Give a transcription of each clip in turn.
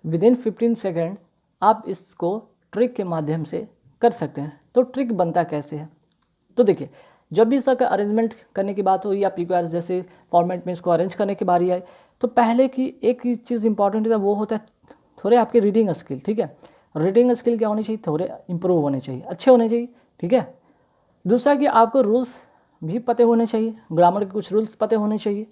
With in 15 second आप इसको trick के माध्यम से कर सकते हैं। तो ट्रिक बनता कैसे है, तो देखिए जब भी इसका अरेंजमेंट करने की बात हो या PQRS जैसे फॉर्मेट में इसको अरेंज करने की बारी आए, तो पहले की एक चीज़ इंपॉर्टेंट है वो होता है थोड़े आपके रीडिंग स्किल। ठीक है, रीडिंग स्किल क्या होनी चाहिए, थोड़े इंप्रूव होने चाहिए, अच्छे होने चाहिए। ठीक है, दूसरा कि आपको रूल्स भी पते होने चाहिए, ग्रामर के कुछ रूल्स पते होने चाहिए।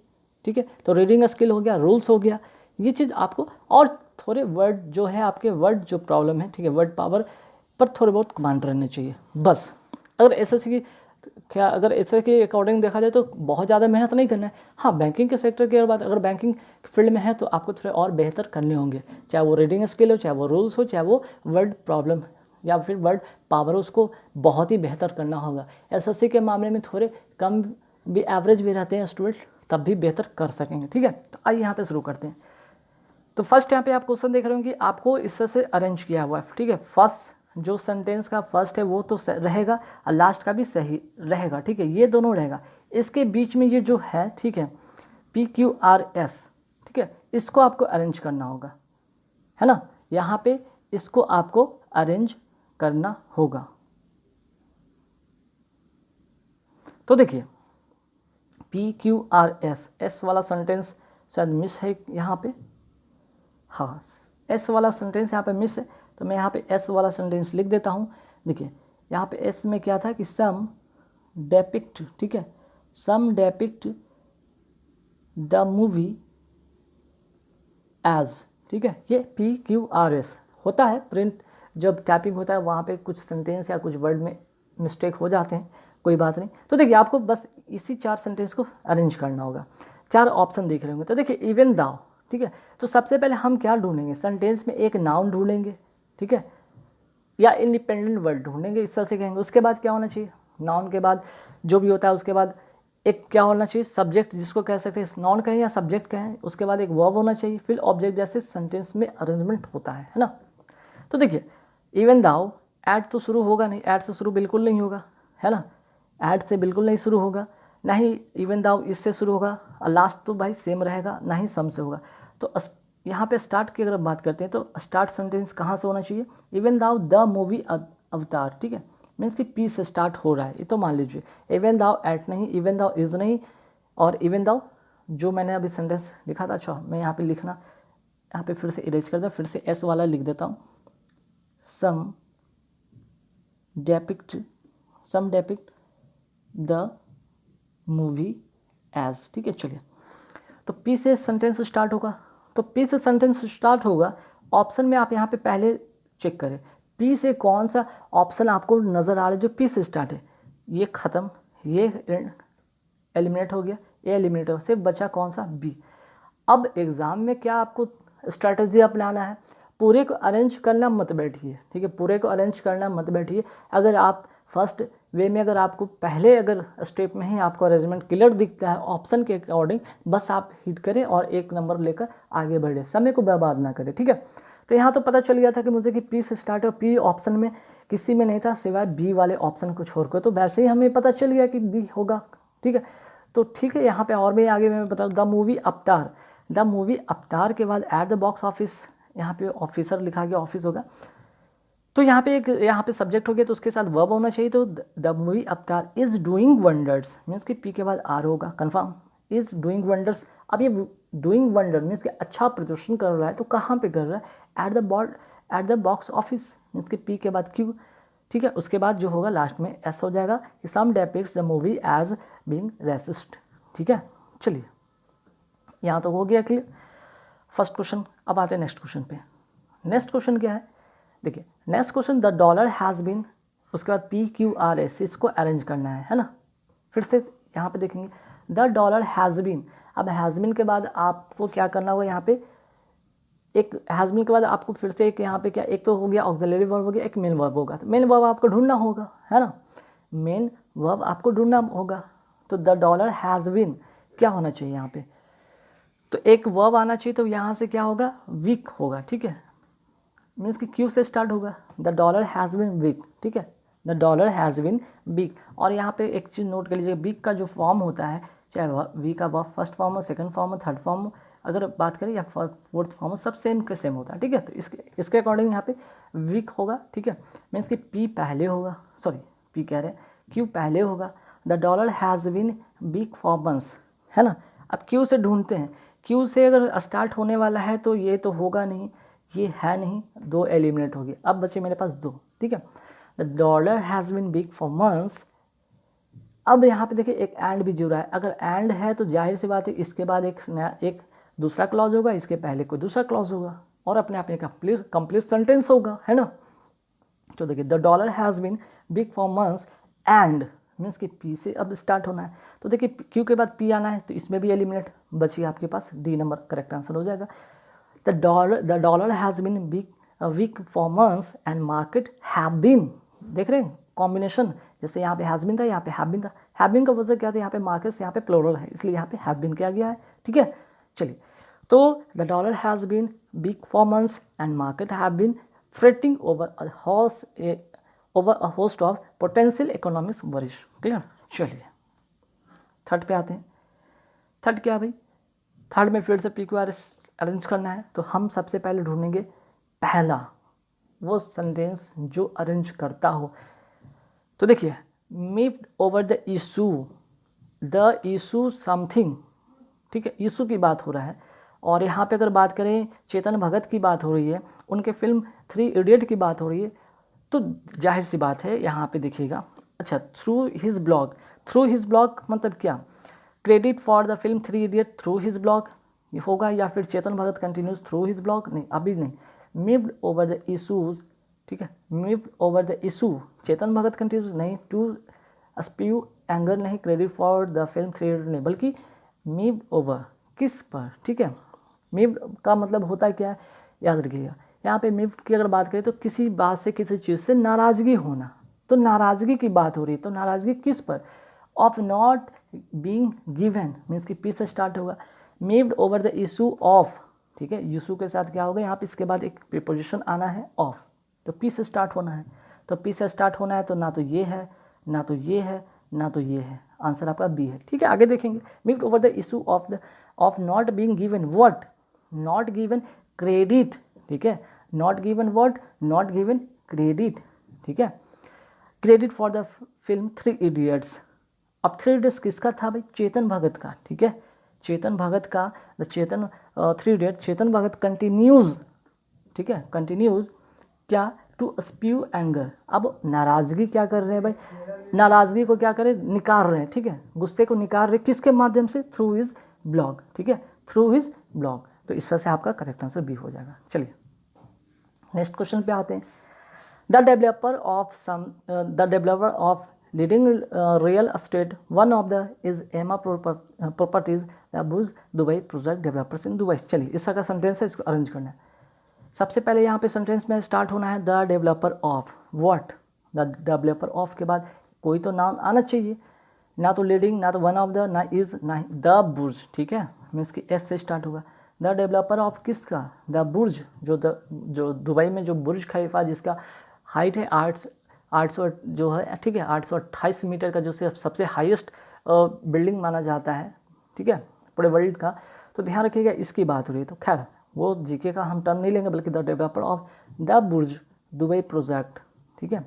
ठीक है, तो रीडिंग स्किल हो गया, रूल्स हो गया, ये चीज़ आपको, और थोड़े वर्ड जो है आपके वर्ड जो प्रॉब्लम है, ठीक है, वर्ड पावर पर थोड़े बहुत कमांड रहने चाहिए बस। अगर SSC की क्या, अगर ऐसे के अकॉर्डिंग देखा जाए तो बहुत ज़्यादा मेहनत नहीं करना है। हाँ, बैंकिंग के सेक्टर की बात, अगर बैंकिंग फील्ड में है तो आपको थोड़े और बेहतर करने होंगे, चाहे वो रीडिंग स्किल हो, चाहे वो रूल्स हो, चाहे वो वर्ड प्रॉब्लम या फिर वर्ड पावर, उसको बहुत ही बेहतर करना होगा। SSC के मामले में थोड़े कम भी एवरेज भी रहते हैं स्टूडेंट, तब भी बेहतर कर सकेंगे। ठीक है, तो आइए यहाँ पे शुरू करते हैं। तो फर्स्ट यहाँ पे आप क्वेश्चन देख रहे हो कि आपको इससे से अरेंज किया हुआ है। ठीक है, फर्स्ट जो सेंटेंस का फर्स्ट है वो तो रहेगा और लास्ट का भी सही रहेगा। ठीक है, ये दोनों रहेगा। इसके बीच में ये जो है, ठीक है, PQRS, ठीक है, इसको आपको अरेंज करना होगा, है ना, यहाँ पे इसको आपको अरेंज करना होगा। तो देखिए PQRS, एस वाला सेंटेंस शायद मिस है यहाँ पे, हाँ एस वाला सेंटेंस यहाँ पे मिस है, तो मैं यहाँ पे एस वाला सेंटेंस लिख देता हूँ। देखिए यहाँ पे एस में क्या था कि सम डेपिक्ट, ठीक है, सम डेपिक्ट द मूवी एज, ठीक है, ये PQRS होता है। प्रिंट जब टाइपिंग होता है वहाँ पे कुछ सेंटेंस या कुछ वर्ड में मिस्टेक हो जाते हैं, कोई बात नहीं। तो देखिए आपको बस इसी 4 सेंटेंस को अरेंज करना होगा। 4 ऑप्शन दिख रहे होंगे, तो देखिए इवन दाउ, ठीक है, तो सबसे पहले हम क्या ढूंढेंगे, सेंटेंस में एक नाउन ढूंढेंगे, ठीक है, या इंडिपेंडेंट वर्ड ढूंढेंगे, इस तरह से कहेंगे। उसके बाद क्या होना चाहिए, नाउन के बाद जो भी होता है उसके बाद एक क्या होना चाहिए, सब्जेक्ट जिसको कह सकते हैं, नाउन कहें या सब्जेक्ट कहें। उसके बाद एक वर्ब होना चाहिए, फिर ऑब्जेक्ट, जैसे सेंटेंस में अरेंजमेंट होता है ना। तो देखिए इवन दाउ, ऐड तो शुरू होगा नहीं, ऐड से शुरू बिल्कुल नहीं होगा, है ना, ऐड से बिल्कुल नहीं शुरू होगा, ना ही इवन दाउ इससे शुरू होगा, और लास्ट तो भाई सेम रहेगा, ना ही सम से होगा। तो यहाँ पे स्टार्ट की अगर बात करते हैं तो स्टार्ट सेंटेंस कहाँ से होना चाहिए, इवन दाउ द मूवी अवतार, ठीक है, मीन्स कि पी से स्टार्ट हो रहा है, ये तो मान लीजिए। इवन दाउ एट नहीं, इवन दाउ इज नहीं, और इवन दाउ जो मैंने अभी सेंटेंस लिखा था, अच्छा मैं यहाँ पे लिखना, यहाँ पे फिर से इरेज कर दे, फिर से एस वाला लिख देता हूँ, सम डेपिक्ट द मूवी एज, ठीक है। चलिए, तो पी से सेंटेंस स्टार्ट होगा, तो पी से सेंटेंस स्टार्ट होगा। ऑप्शन में आप यहाँ पे पहले चेक करें, पी से कौन सा ऑप्शन आपको नज़र आ रहा है जो पी से स्टार्ट है। ये ख़त्म, ये एलिमिनेट हो गया, ये एलिमिनेट हो गया, सिर्फ बचा कौन सा, बी। अब एग्ज़ाम में क्या आपको स्ट्रैटेजी अपनाना है, पूरे को अरेंज करना मत बैठिए, ठीक है, पूरे को अरेंज करना मत बैठिए। अगर आप फर्स्ट वे में, अगर आपको पहले अगर स्टेप में ही आपको अरेंजमेंट क्लियर दिखता है ऑप्शन के अकॉर्डिंग, बस आप हिट करें और एक नंबर लेकर आगे बढ़े, समय को बर्बाद ना करें, ठीक है। तो यहाँ तो पता चल गया था कि मुझे कि पी से स्टार्ट है, पी ऑप्शन में किसी में नहीं था सिवाय बी वाले ऑप्शन को छोड़ कर, तो वैसे ही हमें पता चल गया कि बी होगा, ठीक है। तो ठीक है, यहाँ पे और भी आगे मैं बताऊँ, द मूवी अवतार, द मूवी अवतार के बाद एट द बॉक्स ऑफिस, यहाँ पे ऑफिसर लिखा गया, ऑफिस होगा, तो यहाँ पे सब्जेक्ट हो गया, तो उसके साथ वर्ब होना चाहिए। तो द मूवी अवतार इज़ डूइंग वंडर्स, मीन्स कि पी के बाद आर होगा, कंफर्म, इज़ डूइंग वंडर्स। अब ये डूइंग वंडर मीन्स कि अच्छा प्रदर्शन कर रहा है, तो कहाँ पे कर रहा है, at the box office, means कि पी के बाद क्यू, ठीक है। उसके बाद जो होगा लास्ट में एस हो जाएगा, कि some depicts the movie as being racist, ठीक है। चलिए, यहाँ तो हो गया क्लियर फर्स्ट क्वेश्चन। अब आते हैं नेक्स्ट क्वेश्चन पे। नेक्स्ट क्वेश्चन क्या है, देखिए next question, the dollar has been, उसके बाद PQRS, इसको अरेंज करना है ना। फिर से यहाँ पे देखेंगे द डॉलर हैज़ बीन। अब हैज़ बीन के बाद आपको क्या करना होगा, यहाँ पे एक हैज़ बीन के बाद आपको फिर से एक यहाँ पे क्या, एक तो हो गया ऑक्सिलरी वर्ब हो गया, एक मेन वर्ब होगा, तो मेन वर्ब आपको ढूंढना होगा, है ना, मेन वर्ब आपको ढूंढना होगा। तो द डॉलर हैज़ बीन क्या होना चाहिए यहाँ पे, तो एक वर्ब आना चाहिए, तो यहाँ से क्या होगा, वीक होगा, ठीक है, मीन्स कि क्यू से स्टार्ट होगा, the dollar has been weak, ठीक है, the dollar has been weak. और यहाँ पे एक चीज़ नोट कर लीजिए, वीक का जो फॉर्म होता है, चाहे वी का वर्ब फर्स्ट फॉर्म हो, सेकंड फॉर्म हो, थर्ड फॉर्म हो, अगर बात करें या फोर्थ फॉर्म सब सेम के सेम होता है, ठीक है। तो इसके अकॉर्डिंग यहाँ पे वीक होगा, ठीक है, मीन्स कि पी पहले होगा, सॉरी पी कह रहे हैं क्यू पहले होगा। The dollar has been weak for months, है ना। अब क्यू से ढूंढते हैं, क्यू से अगर स्टार्ट होने वाला है तो ये तो होगा नहीं, ये है नहीं, 2 एलिमिनेट होगी। अब बचे मेरे पास 2, ठीक है। The dollar has been weak for months. अब यहाँ पे देखिए एक एंड भी जुड़ा है, अगर एंड है तो जाहिर सी बात है इसके बाद एक दूसरा क्लॉज होगा, इसके पहले कोई दूसरा क्लॉज होगा और अपने आप में कंप्लीट सेंटेंस होगा, है ना। तो देखिए the dollar has been big for months and means कि पी से अब स्टार्ट होना है, तो देखिए क्यू के बाद पी आना है, तो इसमें भी एलिमिनेट बची आपके पास, डी नंबर करेक्ट आंसर हो जाएगा। The dollar has been weak for months and market have been, देख रहे हैं कॉम्बिनेशन, जैसे यहाँ पे हैज़ बीन था, यहाँ पे हैव बीन था। हैव बीन का वजह क्या था, यहाँ पे मार्केट्स, यहाँ पे प्लूरल है, इसलिए यहाँ पे हैव बीन किया गया है, ठीक है। चलिए, तो the dollar has been big for months and market have been fretting over a host of potential economics worries, clear. चलिए थर्ड पे आते हैं। थर्ड क्या भाई, थर्ड में फिर से P Q R S arrange करना है, तो हम सबसे पहले ढूंढेंगे पहला वो सेंटेंस जो अरेंज करता हो। तो देखिए meet over the issue something, ठीक है, इशू की बात हो रहा है। और यहाँ पे अगर बात करें चेतन भगत की बात हो रही है, उनके फिल्म 3 इडियट की बात हो रही है, तो जाहिर सी बात है यहाँ पे देखिएगा। अच्छा, थ्रू हिज ब्लॉग मतलब क्या, credit for the film 3 idiot through his blog ये होगा, या फिर Chetan Bhagat continues through his blog, नहीं अभी नहीं, मीव्ड ओवर द इशूज़, ठीक है, miffed over the issue Chetan Bhagat continues नहीं, टू स्प्यू एंगर नहीं, credit for the film 3 idiot नहीं, बल्कि मीव्ड ओवर किस पर, ठीक है। मीव्ड का मतलब होता है क्या, याद रखिएगा यहाँ पे मीव्ड की अगर बात करें तो किसी बात से, किसी चीज़ से नाराज़गी होना, तो नाराज़गी की बात हो रही है, तो नाराज़गी किस पर, of not being given means कि पी से स्टार्ट होगा। मीव्ड ओवर द इशू ऑफ, ठीक है, इशू के साथ क्या होगा यहाँ पे, इसके बाद एक प्रीपोजिशन आना है ऑफ, तो पी से स्टार्ट होना है, तो पी से स्टार्ट होना है, तो ना तो ये है, ना तो ये है, ना तो ये है, आंसर आपका बी है, ठीक है। आगे देखेंगे, miffed over the issue of not being given what, not given credit, ठीक है, not given what, not given credit, ठीक है, credit for the film 3 idiots. अब 3 इडियट्स किसका था भाई, चेतन भगत का, ठीक है, चेतन भगत का, the Chetan 3 idiot, Chetan Bhagat continues, ठीक है, कंटिन्यूज क्या, टू स्प्यू एंगर। अब नाराज़गी क्या कर रहे हैं भाई, नाराज़गी को क्या करें, निकाल रहे हैं, ठीक है, गुस्से को निकाल रहे हैं, किसके माध्यम से, थ्रू हिज ब्लॉग, ठीक है, थ्रू हिज ब्लॉग, तो इस तरह से आपका करेक्ट आंसर बी हो जाएगा। चलिए नेक्स्ट क्वेश्चन पे आते हैं। The developer of leading real estate one of the is Emaar properties the Burj Dubai project developers in Dubai. चलिए इस तरह का सेंटेंस है, इसको अरेंज करना है। सबसे पहले यहाँ पे सेंटेंस में स्टार्ट होना है the developer of what, the developer of के बाद कोई तो नाम आना चाहिए, ना तो लीडिंग, ना तो वन ऑफ द, ना इज, ना द बुर्ज, ठीक है, मीन्स कि एस से स्टार्ट होगा। द डेवलपर ऑफ किसका, द बुर्ज, जो दुबई में जो बुर्ज खलीफा जिसका हाइट है 800 जो है, ठीक है, 828 मीटर का, जो सबसे हाईएस्ट बिल्डिंग माना जाता है, ठीक है, पूरे वर्ल्ड का। तो ध्यान रखिएगा इसकी बात हो रही है, तो खैर वो जीके का हम टर्म नहीं लेंगे, बल्कि the developer of the Burj Dubai project, ठीक है।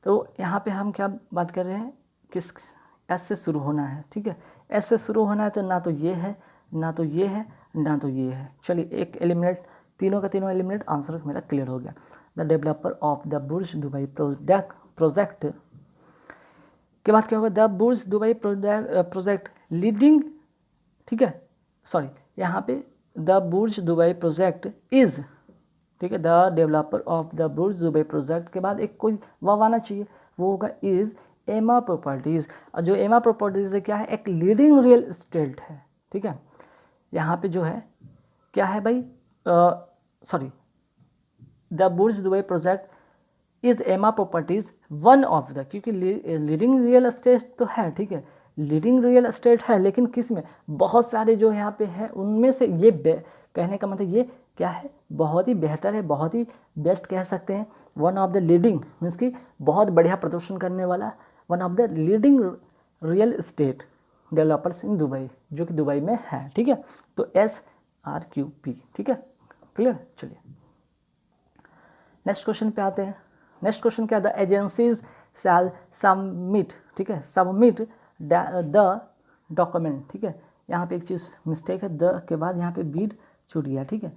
तो यहाँ पे हम क्या बात कर रहे हैं, किस एस से शुरू होना है, ठीक है, एस से शुरू होना है, तो ना तो ये है, ना तो ये है, ना तो ये है। चलिए एक एलिमिनेट, तीनों का तीनों एलिमिनेट, आंसर मेरा क्लियर हो गया। The developer of the Burj Dubai project के बाद क्या होगा, the Burj Dubai project leading, ठीक है, सॉरी यहाँ पे the Burj Dubai project is, ठीक है, the developer of the Burj Dubai project के बाद एक कोई वाव आना चाहिए, वो होगा इज एमा प्रॉपर्टीज़। और जो एमा प्रॉपर्टीज़ है क्या है, एक लीडिंग रियल एस्टेट है, ठीक है। यहाँ पे जो है क्या है भाई, sorry, the Burj Dubai project is एमा प्रॉपर्टीज़ वन ऑफ द, क्योंकि लीडिंग रियल एस्टेट तो है, ठीक है, लीडिंग रियल एस्टेट है, लेकिन किस में, बहुत सारे जो यहाँ पे है उनमें से ये कहने का मतलब ये क्या है, बहुत ही बेहतर है, बहुत ही बेस्ट कह सकते हैं। One of the leading means कि बहुत बढ़िया प्रदर्शन करने वाला, one of the leading real estate developers in Dubai, जो कि दुबई में है, ठीक है। तो एस RQP, ठीक है, क्लियर। चलिए नेक्स्ट क्वेश्चन पे आते हैं। नेक्स्ट क्वेश्चन क्या, द एजेंसीज शैल सबमिट, ठीक है, सबमिट द डॉक्यूमेंट, ठीक है, यहाँ पे एक चीज़ मिस्टेक है, द के बाद यहाँ पे बीड छूट गया, ठीक है,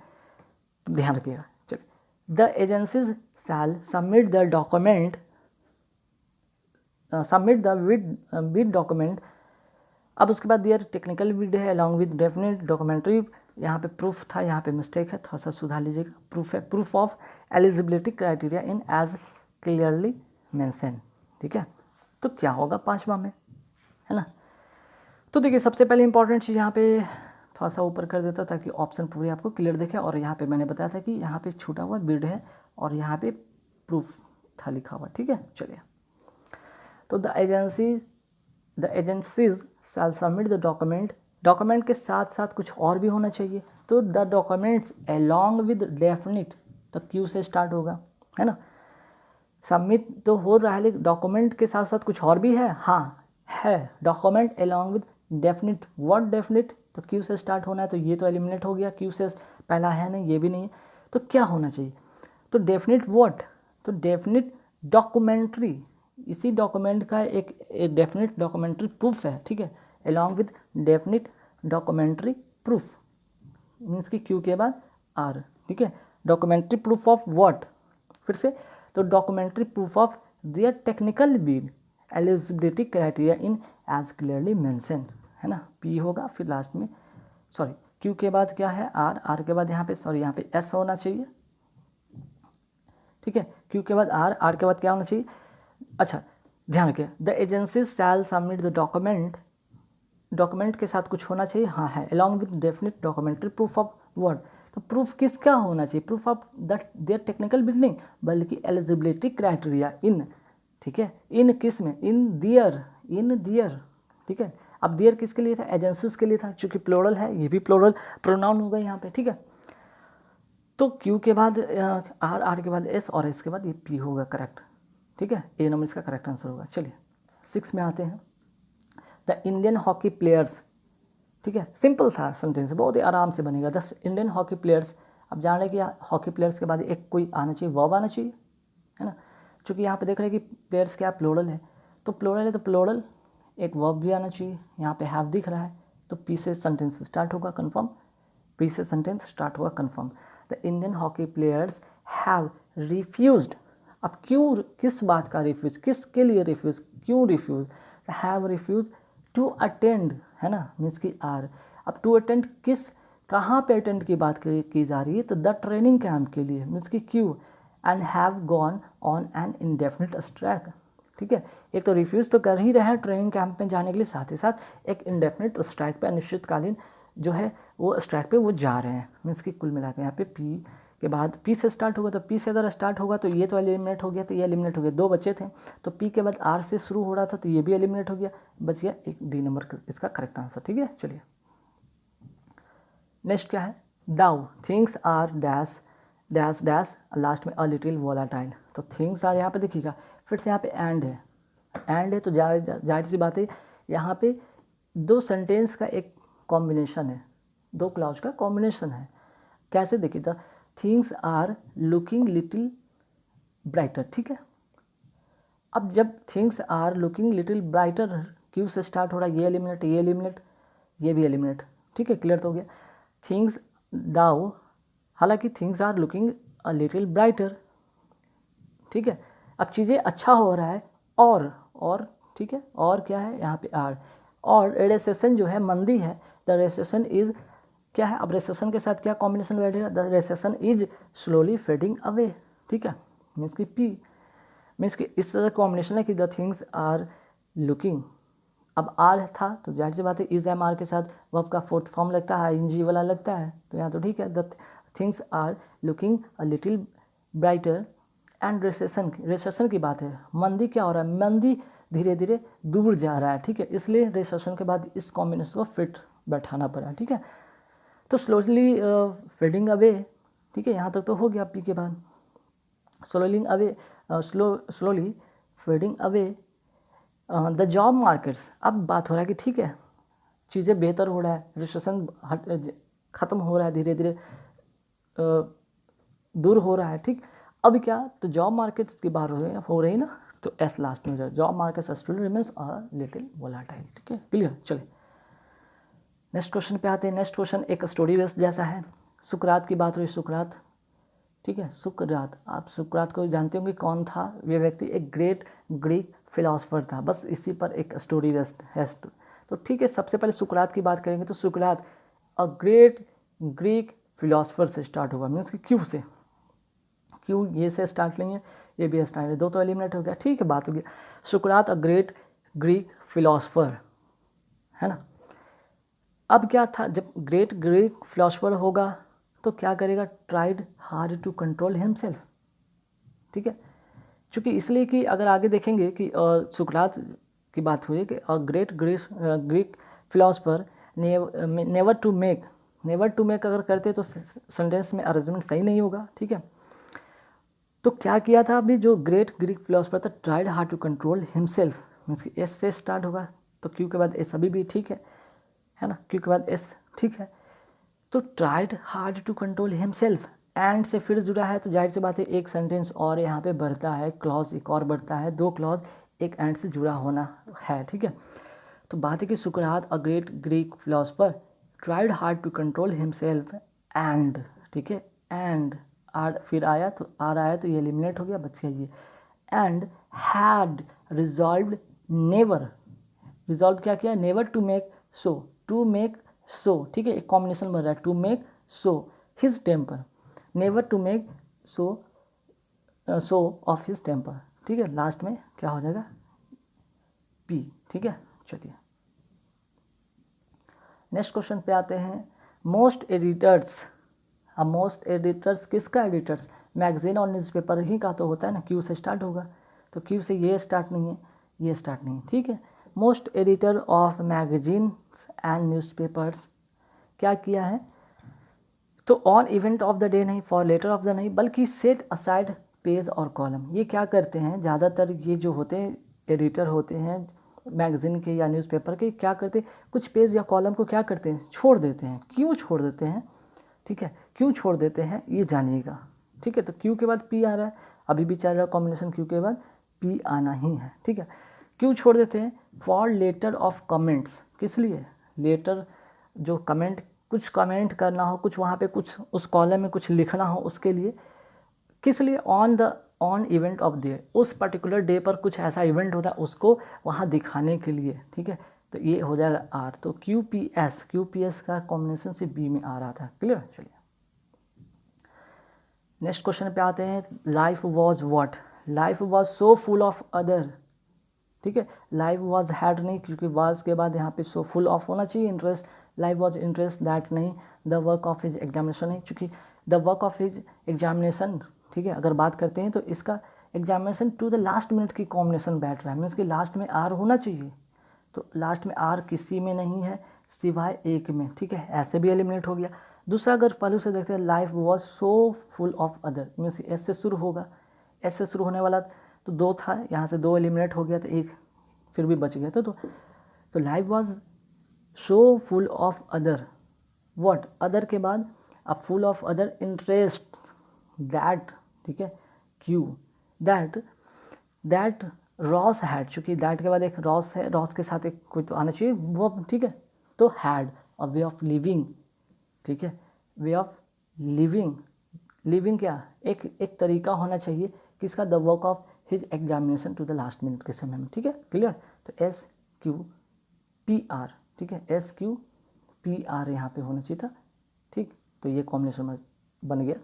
ध्यान रखिएगा। चलिए, the agencies shall submit the document, submit the bid document. अब उसके बाद दियर टेक्निकल बिड है अलॉन्ग विद डेफिनेट डॉक्यूमेंट्री, यहाँ पे प्रूफ था, यहाँ पे मिस्टेक है, थोड़ा सा सुधार लीजिएगा। प्रूफ है, proof of eligibility criteria in as clearly mention, ठीक है। तो क्या होगा 5वां में, है ना। तो देखिए सबसे पहले इंपॉर्टेंट चीज़ यहाँ पे थोड़ा सा ऊपर कर देता ताकि ऑप्शन पूरी आपको क्लियर दिखे, और यहाँ पे मैंने बताया था कि यहाँ पे छूटा हुआ बिड है और यहाँ पे प्रूफ था लिखा हुआ, ठीक है। चलिए, तो the agencies shall submit the document, document के साथ साथ कुछ और भी होना चाहिए, तो the documents along with definite, तो क्यू से स्टार्ट होगा, है ना। सबमिट तो हो रहा है लेकिन डॉक्यूमेंट के साथ साथ कुछ और भी है, हाँ है, document along with definite, what definite, तो क्यू से स्टार्ट होना है, तो ये तो एलिमिनेट हो गया, क्यू से पहला है नहीं, ये भी नहीं है, तो क्या होना चाहिए, तो डेफिनिट व्हाट, तो डेफिनिट डॉक्यूमेंट्री, इसी डॉक्यूमेंट का एक डेफिनिट डॉक्यूमेंट्री प्रूफ है, ठीक है, along with definite documentary proof, means कि क्यू के बाद आर, ठीक है, डॉक्यूमेंट्री प्रूफ ऑफ व्हाट, फिर से, तो documentary proof of their technical bid eligibility criteria in as clearly mention, है ना, पी होगा, फिर लास्ट में सॉरी क्यू के बाद क्या है आर, आर के बाद यहाँ पे सॉरी यहाँ पे एस होना चाहिए, ठीक है, क्यू के बाद आर, आर के बाद क्या होना चाहिए, अच्छा ध्यान रखिए, the agency shall submit the document, document के साथ कुछ होना चाहिए, हाँ है, along with definite documentary proof of word, तो प्रूफ किसका होना चाहिए, proof of that their technical bid नहीं बल्कि एलिजिबिलिटी क्राइटेरिया इन, ठीक है, इन किस में, इन दियर, ठीक है। अब दियर किसके लिए था, एजेंसीज के लिए था, चूँकि प्लोरल है, ये भी प्लोरल प्रोनाउन होगा यहाँ पे, ठीक है। तो क्यू के बाद आर, आर के बाद एस और एस के बाद ये पी होगा करेक्ट, ठीक है, ए नंबर इसका करेक्ट आंसर होगा। चलिए 6 में आते हैं, द इंडियन हॉकी प्लेयर्स, ठीक है, सिंपल था सेंटेंस, बहुत ही आराम से बनेगा, द इंडियन हॉकी प्लेयर्स। अब जान रहे कि हॉकी प्लेयर्स के बाद एक कोई आना चाहिए, वर्ब आना चाहिए, है ना, चूँकि यहाँ पे देख रहे हैं कि प्लेयर्स क्या प्लोरल है, तो प्लोरल है तो प्लोरल एक वर्ब भी आना चाहिए, यहाँ पे हैव दिख रहा है, तो पी से सेंटेंस स्टार्ट होगा कन्फर्म, पी से सेंटेंस स्टार्ट होगा confirm, the Indian hockey players have refused. अब क्यों, किस बात का रिफ्यूज, किसके लिए रिफ्यूज, क्यों refuse, have refuse to attend, है ना, मीन्स की आर। अब टू अटेंड किस, कहाँ पे अटेंड की बात की जा रही है, तो द ट्रेनिंग कैंप के लिए, मीन्स की Q, and have gone on an indefinite strike, ठीक है, एक तो रिफ्यूज़ तो कर ही रहे हैं ट्रेनिंग कैंप में जाने के लिए, साथ ही साथ एक इंडेफिनिट स्ट्राइक पे, अनिश्चितकालीन जो है वो स्ट्राइक पे वो जा रहे हैं, मीन्स कि कुल मिलाकर यहाँ पे पी के बाद पी से स्टार्ट होगा, तो पी से अगर स्टार्ट होगा तो ये तो एलिमिनेट हो गया, तो ये एलिमिनेट हो गया, 2 बचे थे, तो पी के बाद आर से शुरू हो रहा था तो ये भी एलिमिनेट हो गया, बच गया एक डी नंबर इसका करेक्ट आंसर, ठीक है। चलिए नेक्स्ट क्या है, though things are dash dash dash, last में अ लिटिल वोलाटाइल, तो थिंग्स आर यहाँ पे देखिएगा, फिर से यहाँ पे एंड है तो जाहिर सी बात है यहाँ पे 2 सेंटेंस का एक कॉम्बिनेशन है, 2 क्लाउज का कॉम्बिनेशन है, कैसे देखिए, the things are looking little brighter, ठीक है। अब जब things are looking little brighter Q से स्टार्ट हो रहा है, ये एलिमिनेट, ये एलिमिनेट, ये भी एलिमिनेट, ठीक है, क्लियर तो हो गया। थिंग्स डाउ, हालांकि things are looking a little brighter, ठीक है, अब चीज़ें अच्छा हो रहा है, और ठीक है, और क्या है यहाँ पे आर, और रेसेशन जो है मंदी है, द रेसेशन इज क्या है, अब रेसेशन के साथ क्या कॉम्बिनेशन बैठेगा, the recession is slowly fading away, ठीक है, मीन्स की पी, मीन्स कि इस तरह कॉम्बिनेशन है कि द थिंग्स आर लुकिंग, अब आर था तो जाहिर सी बात है इज एम आर के साथ वर्ब का 4th फॉर्म लगता है, ing वाला लगता है, तो यहाँ तो ठीक है, the things are looking a little brighter, and recession की बात है, मंदी क्या हो रहा है, मंदी धीरे धीरे दूर जा रहा है, ठीक है, इसलिए रेसेशन के बाद इस कॉम्बिनेशन को फिट बैठाना पड़ा, ठीक है, तो स्लोली फेडिंग अवे, ठीक है, यहाँ तक तो हो गया पी के बाद, slowing away, slowly fading away the job markets, अब बात हो रहा है कि ठीक है चीज़ें बेहतर हो रहा है, रिसेशन ख़त्म हो रहा है, धीरे धीरे दूर हो रहा है, ठीक। अब क्या, तो जॉब मार्केट्स की बात हो रही ना, तो एस लास्ट में, जॉब मार्केट्स स्टिल रिमेंस अ लिटिल वोलाटाइल, ठीक है, क्लियर। चलिए नेक्स्ट क्वेश्चन पे आते हैं। नेक्स्ट क्वेश्चन एक स्टोरी बेस्ड जैसा है। सुकरात की बात हुई, सुकरात, ठीक है, सुकरात, आप सुकरात को जानते होंगे कौन था, वे व्यक्ति एक ग्रेट ग्रीक फिलोसफर था, बस इसी पर एक स्टोरी बेस्ड है। तो ठीक है, सबसे पहले सुकरात की बात करेंगे तो सुकरात अ ग्रेट ग्रीक फिलोसफर से स्टार्ट होगा, मीन्स कि क्यू से, क्यों ये से स्टार्ट लेंगे, ये भी स्टार्ट है, दो तो एलिमिनेट हो गया, ठीक है, बात हो गया। सुकरात अ ग्रेट ग्रीक फिलोसफर, है ना। अब क्या था, जब ग्रेट ग्रीक फिलोसफर होगा तो क्या करेगा, tried hard to control himself, ठीक है, चूँकि इसलिए कि अगर आगे देखेंगे कि सुकरात की बात हुई कि great Greek philosopher never to make अगर करते तो सेंटेंस में अरेंजमेंट सही नहीं होगा, ठीक है। तो क्या किया था अभी, जो ग्रेट ग्रीक फिलोसफर था, tried hard to control himself, means कि एस से स्टार्ट होगा, तो क्यू के बाद एस अभी भी ठीक है ना, क्यू के बाद एस, ठीक है। तो tried hard to control himself, and से फिर जुड़ा है, तो जाहिर सी बात है एक सेंटेंस और यहाँ पे बढ़ता है, क्लॉज एक और बढ़ता है, दो क्लॉज एक एंड से जुड़ा होना है, ठीक है। तो बात है कि सुकरात a great Greek philosopher tried hard to control himself and, ठीक है, एंड आर फिर आया तो आर आया तो ये एलिमिनेट हो गया, बच गया ये, and had resolve never, resolve क्या किया, never to make so, to make so, ठीक है, एक कॉम्बिनेशन बन रहा है, to make so his temper, never to make so so of his temper, ठीक है, लास्ट में क्या हो जाएगा, पी, ठीक है। चलिए नेक्स्ट क्वेश्चन पे आते हैं। मोस्ट एडिटर्स, अब मोस्ट एडिटर्स किसका, एडिटर्स मैगजीन और न्यूज़पेपर ही का तो होता है ना, क्यू से स्टार्ट होगा, तो क्यू से ये स्टार्ट नहीं है, ये स्टार्ट नहीं है, ठीक है। Most editor of magazines and newspapers क्या किया है, तो on event of the day नहीं, फॉर लेटर ऑफ द नहीं, बल्कि सेट असाइड पेज और कॉलम। ये क्या करते हैं, ज़्यादातर ये जो होते हैं एडिटर होते हैं मैगज़ीन के या न्यूज़पेपर के, क्या करते हैं, कुछ पेज या कॉलम को क्या करते हैं, छोड़ देते हैं। क्यों छोड़ देते हैं, ठीक है, क्यों छोड़ देते हैं ये जानिएगा, ठीक है। तो क्यू के बाद पी आ रहा है, अभी भी चल रहा है कॉम्बिनेशन, क्यू के बाद पी आना ही है, ठीक है। क्यों छोड़ देते हैं, फॉर लेटर ऑफ कमेंट्स, किस लिए, लेटर जो कमेंट, कुछ कमेंट करना हो, कुछ वहाँ पे कुछ उस कॉलम में कुछ लिखना हो, उसके लिए, किस लिए, ऑन इवेंट ऑफ डे, उस पर्टिकुलर डे पर कुछ ऐसा इवेंट होता है उसको वहाँ दिखाने के लिए, ठीक है। तो ये हो जाएगा आर, तो क्यू पी एस का कॉम्बिनेशन से बी में आ रहा था, क्लियर। चलिए नेक्स्ट क्वेश्चन पे आते हैं। Life was what, life was so full of other, ठीक है, लाइफ वॉज हैड नहीं, क्योंकि वाज के बाद यहाँ पे सो फुल ऑफ होना चाहिए, interest, life was interest that नहीं, the work of his examination नहीं, चूँकि the work of his examination, ठीक है, अगर बात करते हैं तो इसका examination to the last minute की कॉम्बिनेशन बैठ रहा है, मीन्स कि लास्ट में आर होना चाहिए, तो लास्ट में आर किसी में नहीं है सिवाय एक में, ठीक है, ऐसे भी एलिमिनेट हो गया। दूसरा अगर पहलू से देखते हैं, life was so full of other, means S से शुरू होगा, एस से शुरू होने वाला तो दो था, यहाँ से दो एलिमिनेट हो गया, तो एक फिर भी बच गया, तो life was so full of other, what, other के बाद अब full of other interest that, ठीक है, क्यू, दैट रॉस हैड, चूँकि दैट के बाद एक रॉस है, रॉस के साथ एक कोई तो आना चाहिए वो, ठीक है, तो had a way of living, ठीक है, वे ऑफ लिविंग, लिविंग क्या, एक तरीका होना चाहिए किसका, the work of his examination to the last minute के समय में, ठीक है, क्लियर। तो एस क्यू पी आर, ठीक है, एस क्यू पी आर यहाँ पे होना चाहिए था, ठीक, तो ये कॉम्बिनेशन बन गया।